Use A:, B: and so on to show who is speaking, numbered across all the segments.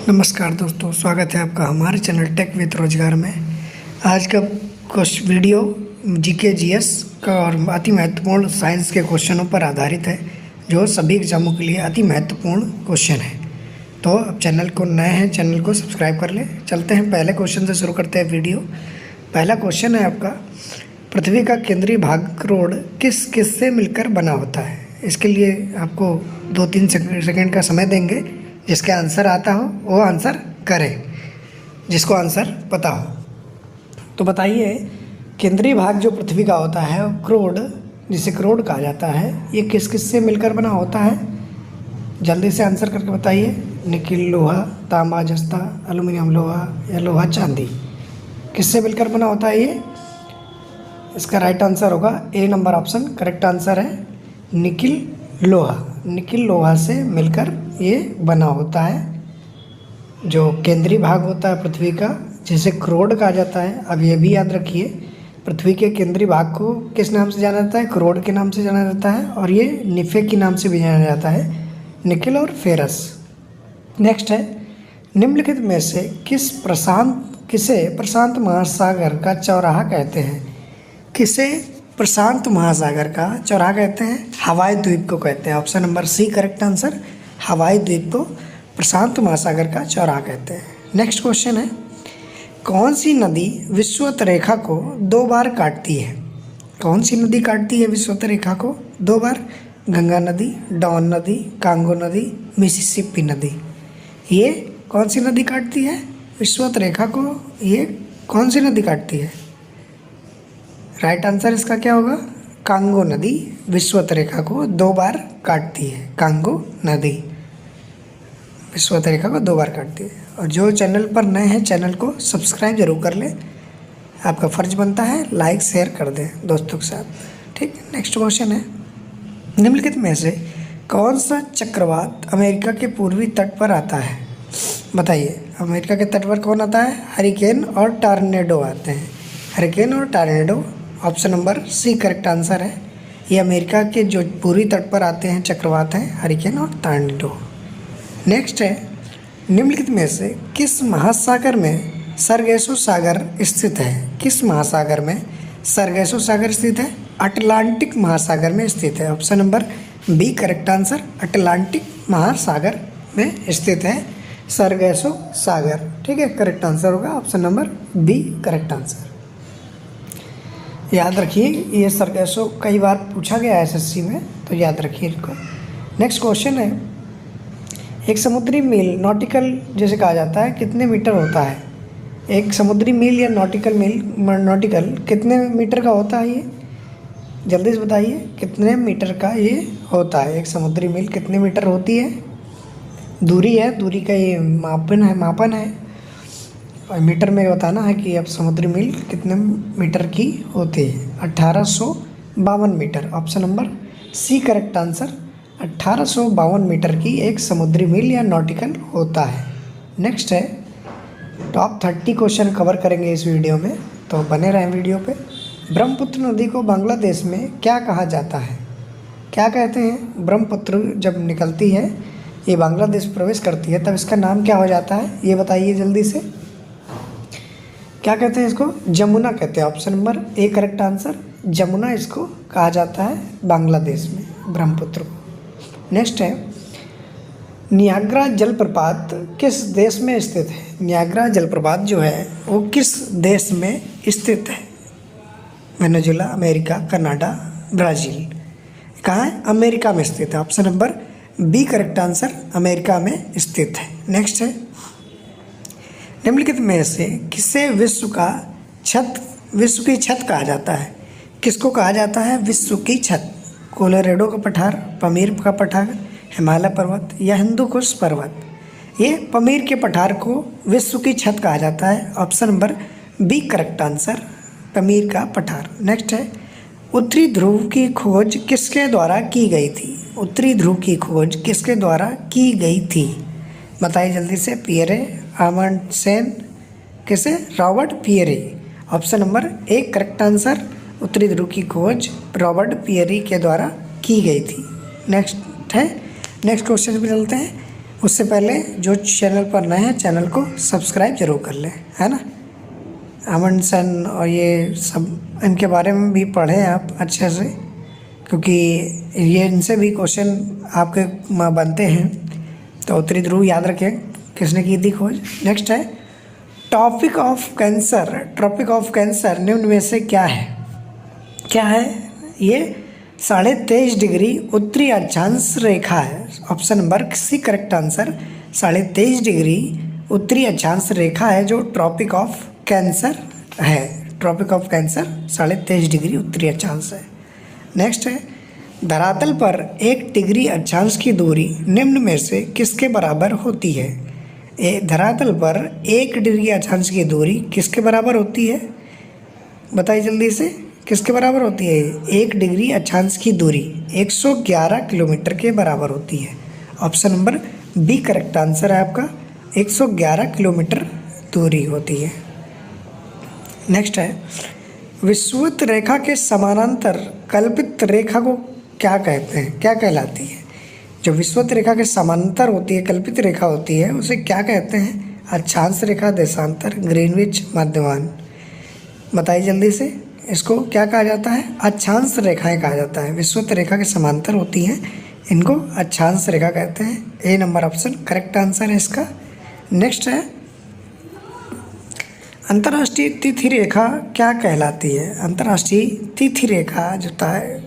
A: नमस्कार दोस्तों, स्वागत है आपका हमारे चैनल टेक विद रोजगार में। आज का कुछ वीडियो जीके जीएस का और अति महत्वपूर्ण साइंस के क्वेश्चनों पर आधारित है, जो सभी एग्जामों के लिए अति महत्वपूर्ण क्वेश्चन है। तो अब चैनल को नए हैं, चैनल को सब्सक्राइब कर लें। चलते हैं पहले क्वेश्चन से शुरू करते हैं वीडियो। पहला क्वेश्चन है आपका, पृथ्वी का केंद्रीय भाग करोड़ किस किस से मिलकर बना होता है। इसके लिए आपको 2-3 सेकेंड का समय देंगे। जिसका आंसर आता हो वो आंसर करें, जिसको आंसर पता हो। तो बताइए, केंद्रीय भाग जो पृथ्वी का होता है करोड़, जिसे करोड़ कहा जाता है, ये किस किस से मिलकर बना होता है। जल्दी से आंसर करके बताइए। निकिल लोहा, तांबा जस्ता, एल्युमिनियम लोहा या लोहा चांदी, किससे मिलकर बना होता है ये। इसका राइट आंसर होगा ए नंबर ऑप्शन। करेक्ट आंसर है निकिल लोहा। निकिल लोहा से मिलकर ये बना होता है। जो केंद्रीय भाग होता है पृथ्वी का, जिसे करोड़ कहा जाता है। अब ये भी याद रखिए, पृथ्वी के केंद्रीय भाग को किस नाम से जाना जाता है, करोड़ के नाम से जाना जाता है। और ये निफे के नाम से भी जाना जाता है, निकिल और फेरस। नेक्स्ट है, निम्नलिखित में से किसे प्रशांत महासागर का चौराहा कहते हैं। किसे प्रशांत महासागर का चौराहा कहते हैं। हवाई द्वीप को कहते हैं। Option number C correct answer. Hawaii द्वीप को प्रशांत महासागर का चौराहा कहते हैं। नेक्स्ट क्वेश्चन है, कौन सी नदी विषुवत रेखा को 2 बार काटती है। कौन सी नदी काटती है विषुवत रेखा को 2 बार। गंगा नदी, डॉन नदी, कांगो नदी, मिसिसिपी नदी। ये कौन सी नदी काटती है विषुवत रेखा को, ये कौन सी नदी काटती है। राइट आंसर इसका क्या होगा, कांगो नदी विषुवत रेखा को 2 बार काटती है। कांगो नदी विषुवत रेखा को 2 बार काटती है। और जो चैनल पर नए हैं, चैनल को सब्सक्राइब जरूर कर लें। आपका फ़र्ज बनता है लाइक शेयर कर दें दोस्तों के साथ। ठीक। नेक्स्ट क्वेश्चन है, निम्नलिखित में से कौन सा चक्रवात अमेरिका के पूर्वी तट पर आता है। बताइए, अमेरिका के तट पर कौन आता है। हरिकेन और टॉर्नेडो आते हैं। हरिकेन और tornado, option number C correct answer है। ये अमेरिका के जो पूर्वी तट पर आते हैं चक्रवात हैं हरिकेन और टॉर्नेडो। नेक्स्ट है, निम्नलिखित में से किस महासागर में सरगेसो सागर स्थित है। किस महासागर में सरगेसो सागर स्थित है। अटलांटिक महासागर में स्थित है। Option number B correct answer. Atlantic महासागर में स्थित है सरगेसो सागर। ठीक है, करेक्ट आंसर होगा option number B correct answer. याद रखिए, ये सरगेसो कई बार पूछा गया है एसएससी में, तो याद रखिए इनको। नेक्स्ट क्वेश्चन है, एक समुद्री मील नॉटिकल जैसे कहा जाता है कितने मीटर होता है। एक समुद्री मील या नॉटिकल कितने मीटर का होता है ये। जल्दी से बताइए, कितने मीटर का ये होता है। एक समुद्री मील कितने मीटर होती है। दूरी है, दूरी का ये मापन है। और मीटर में बताना है कि अब समुद्री मील कितने मीटर की होती है। 1852 metre. Option number C correct answer. 1852 metre की एक समुद्री मील या नॉटिकल होता है। नेक्स्ट है, टॉप 30 क्वेश्चन कवर करेंगे इस वीडियो में, तो बने रहें वीडियो पे। ब्रह्मपुत्र नदी को बांग्लादेश में क्या कहा जाता है। क्या कहते हैं। ब्रह्मपुत्र जब निकलती है, ये बांग्लादेश प्रवेश करती है, तब इसका नाम क्या हो जाता है, ये बताइए जल्दी से। क्या कहते हैं इसको, जमुना कहते हैं। Option number A correct answer. Jamuna इसको कहा जाता है बांग्लादेश में, ब्रह्मपुत्र को। नेक्स्ट है, नियाग्रा जलप्रपात किस देश में स्थित है। नियाग्रा जलप्रपात जो है वो किस देश में स्थित है। Venezuela, America, Canada, Brazil. कहाँ है, अमेरिका में स्थित है। Option number B correct answer, America में स्थित है। नेक्स्ट है, निम्नलिखित में से किसे विश्व की छत कहा जाता है। किसको कहा जाता है विश्व की छत। कोलोराडो का पठार, पमीर का पठार, हिमालय पर्वत या हिंदुकुश पर्वत। ये पमीर के पठार को विश्व की छत कहा जाता है। Option number B correct answer, Pamir का पठार। नेक्स्ट है, उत्तरी ध्रुव की खोज किसके द्वारा की गई थी। उत्तरी ध्रुव की खोज किसके द्वारा की गई थी, बताइए जल्दी से। पियरे, अमंडसेन, किसे, Robert Pierre. Option number A correct answer. उत्तरी ध्रुव की खोज रॉबर्ट पियरे के द्वारा की गई थी। नेक्स्ट क्वेश्चन पे चलते हैं, उससे पहले जो चैनल पर नए हैं चैनल को सब्सक्राइब जरूर कर लें, है ना। अमंडसेन और ये सब इनके बारे में भी पढ़ें आप अच्छे से, क्योंकि ये इनसे भी क्वेश्चन आपके बनते हैं, तो उत्तरी ध्रुव याद रखें किसने की थी खोज। नेक्स्ट है topic of cancer. Tropic of cancer निम्न में से क्या है? क्या है ये? 23.5 डिग्री उत्तरी अक्षांश रेखा है। Option number C correct answer 23.5 degree उत्तरी अक्षांश रेखा है जो ट्रॉपिक ऑफ कैंसर है। ट्रॉपिक ऑफ कैंसर 23.5 डिग्री उत्तरी अक्षांश है। नेक्स्ट है धरातल पर 1 डिग्री अक्षांश की दूरी निम्न में से किसके बराबर होती है? धरातल पर 1 डिग्री अक्षांश की दूरी किसके बराबर होती है? बताइए जल्दी से, किसके बराबर होती है? 1 डिग्री अक्षांश की दूरी 111 किलोमीटर के बराबर होती है। Option number B correct answer है आपका, 111 किलोमीटर दूरी होती है। नेक्स्ट है विषुवत रेखा के समानांतर कल्पित रेखा को क्या कहते हैं? क्या कहलाती है? जो विषुवत रेखा के समानांतर होती है, कल्पित रेखा होती है, उसे क्या कहते हैं? अक्षांश रेखा, देशांतर, ग्रीनविच, मध्यमान। बताइए जल्दी से, इसको क्या कहा जाता है? अक्षांश रेखाएं कहा जाता है। विषुवत रेखा के समांतर होती हैं, इनको अक्षांश रेखा कहते हैं। ए नंबर ऑप्शन करेक्ट आंसर है इसका। नेक्स्ट है अंतर्राष्ट्रीय तिथि रेखा क्या कहलाती है? अंतर्राष्ट्रीय तिथि रेखा जो है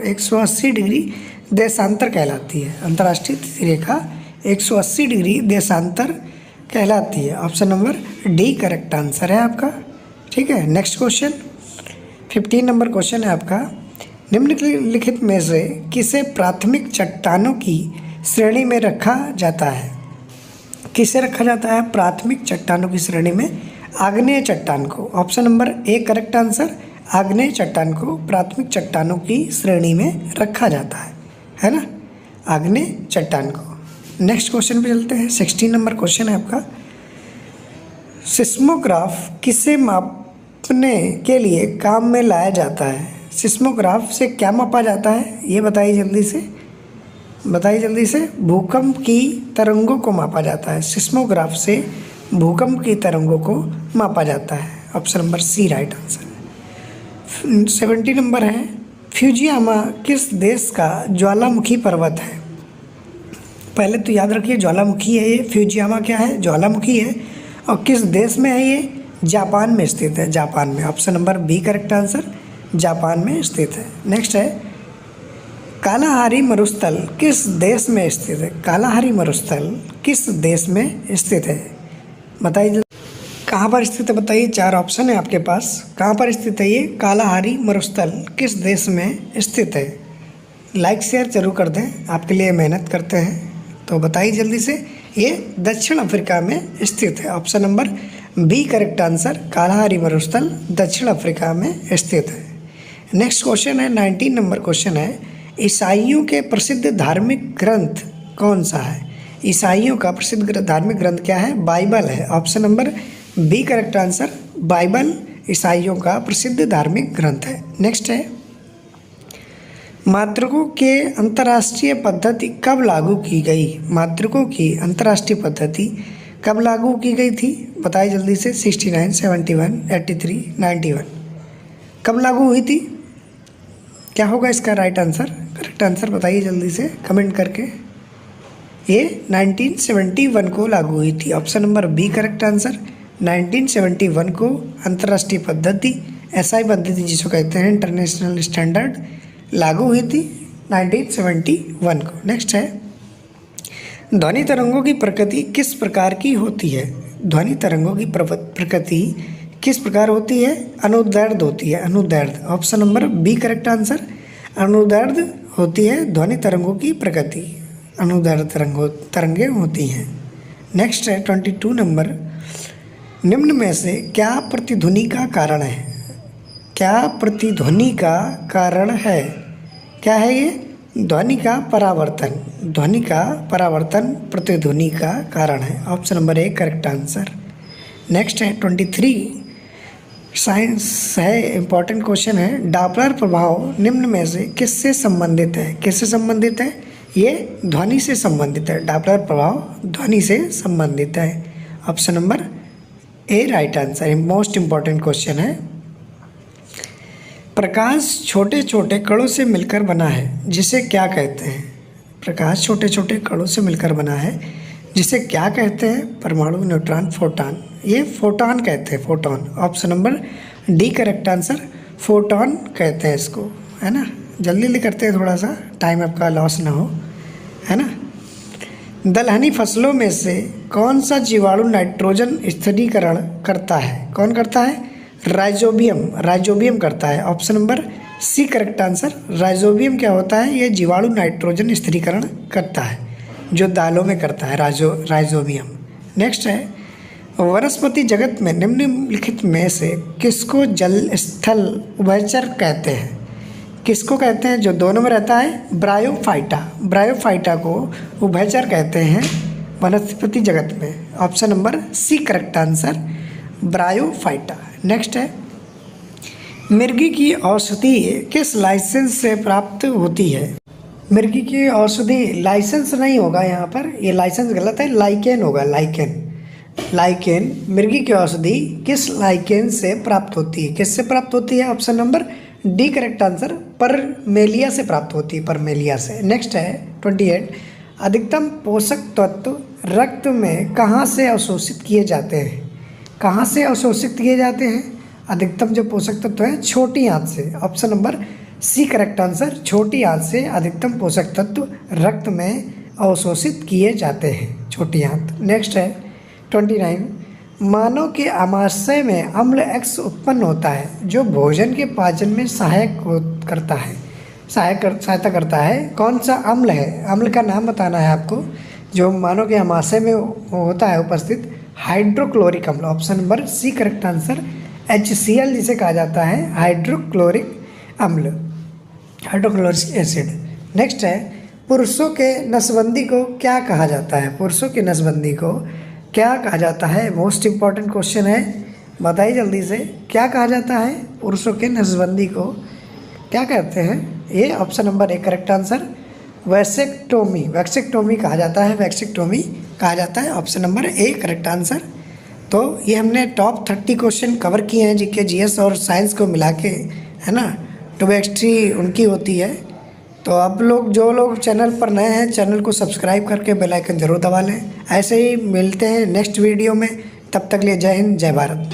A: 180 डिग्री देशांतर कहलाती है। अंतर्राष्ट्रीय तिथि रेखा 180 डिग्री देशांतर कहलाती है। Option number D correct answer है आपका। ठीक है, नेक्स्ट क्वेश्चन 15 नंबर क्वेश्चन है आपका। निम्नलिखित में से किसे प्राथमिक चट्टानों की श्रेणी में रखा जाता है? किसे रखा जाता है प्राथमिक चट्टानों की श्रेणी में? आग्नेय चट्टान को। Option number A correct answer, आग्नेय चट्टान को प्राथमिक चट्टानों की श्रेणी में रखा जाता है ना, आग्नेय चट्टान को। नेक्स्ट क्वेश्चन पे चलते हैं। 16 नंबर क्वेश्चन है आपका। सिस्मोग्राफ किसे मापने के लिए काम में लाया जाता है? सिस्मोग्राफ से क्या मापा जाता है? ये बताइए जल्दी से, बताइए जल्दी से। भूकंप की तरंगों को मापा जाता है। सिस्मोग्राफ से भूकंप की तरंगों को मापा जाता है। Option number C right answer. 70 number है फ्यूजियामा किस देश का ज्वालामुखी पर्वत है? पहले तो याद रखिए ज्वालामुखी है ये। फ्यूजियामा क्या है? ज्वालामुखी है। और किस देश में है ये? जापान में स्थित है, जापान में। Option number B correct answer, Japan में स्थित है। नेक्स्ट है कालाहारी मरुस्थल किस देश में स्थित है? कालाहारी मरुस्थल किस देश में स्थित है? बताइए कहाँ पर स्थित है, बताइए। 4 ऑप्शन है आपके पास। कहाँ पर स्थित है ये कालाहारी मरुस्थल? किस देश में स्थित है? लाइक शेयर जरूर कर दें, आपके लिए मेहनत करते हैं। तो बताइए जल्दी से। ये दक्षिण अफ्रीका में स्थित है। Option number B correct answer, Kalahari मरुस्थल दक्षिण अफ्रीका में स्थित है। नेक्स्ट क्वेश्चन है 19 नंबर क्वेश्चन है। ईसाइयों के प्रसिद्ध धार्मिक ग्रंथ कौन सा है? ईसाइयों का प्रसिद्ध धार्मिक ग्रंथ क्या है? बाइबल है। Option number B correct answer, Bible ईसाइयों का प्रसिद्ध धार्मिक ग्रंथ है। नेक्स्ट है मातृकों के अंतर्राष्ट्रीय पद्धति कब लागू की गई? मातृकों की अंतर्राष्ट्रीय पद्धति कब लागू की गई थी? बताइए जल्दी से। 69, 71, 83, 91 कब लागू हुई थी? क्या होगा इसका राइट आंसर? करेक्ट आंसर बताइए जल्दी से कमेंट करके। ये 1971 को लागू हुई थी। Option number B correct answer, 1971 को अंतर्राष्ट्रीय पद्धति, एसआई पद्धति जिसको कहते हैं, इंटरनेशनल स्टैंडर्ड, लागू हुई थी 1971 को। नेक्स्ट है ध्वनि तरंगों की प्रकृति किस प्रकार की होती है? ध्वनि तरंगों की प्रकृति किस प्रकार होती है? अनुदैर्ध्य होती है, अनुदैर्ध्य। Option number B correct answer, अनुदैर्ध्य होती है ध्वनि तरंगों की प्रकृति, अनुदैर्ध्य तरंगें होती हैं। नेक्स्ट है 22 नंबर। निम्न में से क्या प्रतिध्वनि का कारण है? क्या प्रतिध्वनि का कारण है? क्या है ये? ध्वनि का परावर्तन। ध्वनि का परावर्तन प्रतिध्वनि का कारण है। Option number A correct answer. Next है 23 साइंस है, इंपॉर्टेंट क्वेश्चन है। डॉपलर प्रभाव निम्न में से किससे संबंधित है? किससे संबंधित है? ये ध्वनि से संबंधित है। डॉपलर प्रभाव ध्वनि से संबंधित है। ऑप्शन नंबर ए right answer. Most important question है। प्रकाश छोटे छोटे कणों से मिलकर बना है, जिसे क्या कहते हैं? प्रकाश छोटे छोटे कणों से मिलकर बना है, जिसे क्या कहते हैं? परमाणु, न्यूट्रॉन, फोटॉन। ये फोटॉन कहते हैं, photon. Option number D correct answer, photon कहते हैं इसको, है ना। जल्दी जल्दी करते हैं, थोड़ा सा टाइम आपका लॉस ना हो, है ना। दलहनी फसलों में से कौन सा जीवाणु नाइट्रोजन स्थिरीकरण करता है? कौन करता है? राइजोबियम। राइजोबियम करता है। Option number C correct answer. राइजोबियम क्या होता है? ये जीवाणु नाइट्रोजन स्थिरीकरण करता है, जो दालों में करता है, राइजोबियम। नेक्स्ट है, वनस्पति जगत में निम्नलिखित में से किसको जल स्थल उभयचर कहते हैं? किसको कहते हैं? जो दोनों में रहता है, ब्रायोफाइटा। ब्रायोफाइटा को उभयचर कहते हैं वनस्पति जगत में। Option number C correct answer, Bryophyta. Next है, मिर्गी की औषधि किस लाइसेंस से प्राप्त होती है? मिर्गी की औषधि लाइसेंस नहीं होगा यहाँ पर, ये लाइसेंस गलत है, लाइकेन होगा, लाइकेन। लाइकेन, मिर्गी की औषधि किस लाइकेन से प्राप्त होती है? किससे प्राप्त होती है? Option number D correct answer, Parmelia से प्राप्त होती है, परमेलिया से। नेक्स्ट है 28, अधिकतम पोषक तत्व रक्त में कहाँ से अवशोषित किए जाते हैं? कहाँ से अवशोषित किए जाते हैं? अधिकतम जो पोषक तत्व है, छोटी आंत से। Option number C correct answer, छोटी आंत से अधिकतम पोषक तत्व रक्त में अवशोषित किए जाते हैं, छोटी आंत। नेक्स्ट है 29, मानव के आमाशय में अम्ल एक्स उत्पन्न होता है, जो भोजन के पाचन में सहायता करता है। कौन सा अम्ल है? अम्ल का नाम बताना है आपको, जो मानव के आमाशय में होता है उपस्थित। हाइड्रोक्लोरिक अम्ल। Option number C correct answer, HCl जिसे कहा जाता है, हाइड्रोक्लोरिक अम्ल, हाइड्रोक्लोरिक एसिड। नेक्स्ट है, पुरुषों के नसबंदी को क्या कहा जाता है? पुरुषों की नसबंदी को क्या कहा जाता है? मोस्ट इंपॉर्टेंट क्वेश्चन है, बताइए जल्दी से, क्या कहा जाता है? पुरुषों के नसबंदी को क्या कहते हैं? ये option number A correct answer, vasectomy. Vasectomy कहा जाता है, वैक्सेक्टोमी कहा जाता है। Option number A correct answer. तो ये हमने टॉप 30 क्वेश्चन कवर किए हैं, जीके, जीएस और साइंस को मिला के, है ना। 2x3 उनकी होती है। तो आप लोग, जो लोग चैनल पर नए हैं, चैनल को सब्सक्राइब करके बेल आइकन जरूर दबा लें। ऐसे ही मिलते हैं नेक्स्ट वीडियो में, तब तक लिए जय हिंद, जय भारत।